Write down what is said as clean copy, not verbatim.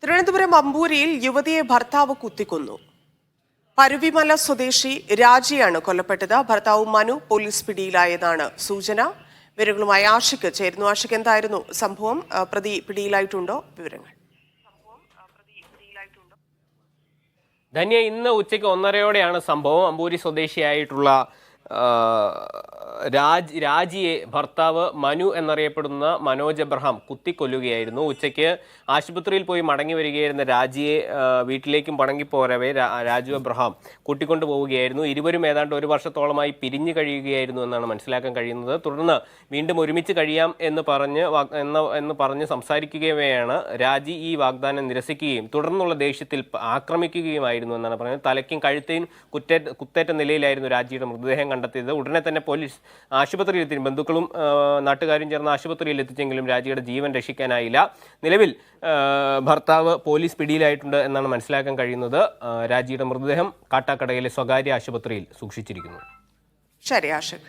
തിരുവനന്തപുരം അമ്പൂരിയിൽ യുവതിയെ ഭർത്താവ് കുത്തിക്കൊന്നു. പരുവിമല സ്വദേശി രാജിയാണ് കൊല്ലപ്പെട്ടത്. ഭർത്താവ് മനു പോലീസ് പിടിയിലായതാണ് സൂചന. വിവരങ്ങളുമായി ആഷിഖ് ചേരുന്നു. ആഷിഖ്, എന്തായിരുന്നു സംഭവം? പ്രതി പിടിയിലായിട്ടുണ്ടോ? വിവരങ്ങൾ. ധന്യ, ഇന്ന് ഉച്ചയ്ക്ക് 1:30യോടെയാണ് സംഭവം. അമ്പൂരി സ്വദേശിയായിട്ടുള്ള രാജിയെ ഭർത്താവ് മനു എന്നറിയപ്പെടുന്ന മനോജ് എബ്രഹാം കുത്തിക്കൊല്ലുകയായിരുന്നു. ഉച്ചയ്ക്ക് ആശുപത്രിയിൽ പോയി മടങ്ങി വരികയായിരുന്ന രാജിയെ വീട്ടിലേക്കും മടങ്ങിപ്പോരവേ രാജു എബ്രഹാം കൂട്ടിക്കൊണ്ടു പോവുകയായിരുന്നു. ഇരുവരും ഏതാണ്ട് 1 വർഷത്തോളമായി പിരിഞ്ഞു കഴിയുകയായിരുന്നു എന്നാണ് മനസ്സിലാക്കാൻ കഴിയുന്നത്. തുടർന്ന് വീണ്ടും ഒരുമിച്ച് കഴിയാം എന്ന് പറഞ്ഞ് സംസാരിക്കുകയാണ് രാജി ഈ വാഗ്ദാനം നിരസിക്കുകയും തുടർന്നുള്ള ദേഷ്യത്തിൽ ആക്രമിക്കുകയുമായിരുന്നു എന്നാണ് പറയുന്നത്. തലയ്ക്കും കഴുത്തേയും കുത്തേറ്റ നിലയിലായിരുന്നു രാജിയുടെ മൃതദേഹം കണ്ടെത്തിയത്. ഉടനെ തന്നെ പോലീസ് ആശുപത്രിയിലെത്തി. ബന്ധുക്കളും നാട്ടുകാരും ചേർന്ന് ആശുപത്രിയിൽ എത്തിച്ചെങ്കിലും രാജിയുടെ ജീവൻ രക്ഷിക്കാനായില്ല. നിലവിൽ ഭർത്താവ് പോലീസ് പിടിയിലായിട്ടുണ്ട് എന്നാണ് മനസ്സിലാക്കാൻ കഴിയുന്നത്. രാജിയുടെ മൃതദേഹം കാട്ടാക്കടയിലെ സ്വകാര്യ ആശുപത്രിയിൽ സൂക്ഷിച്ചിരിക്കുന്നു. ശരി ആഷിഖ്.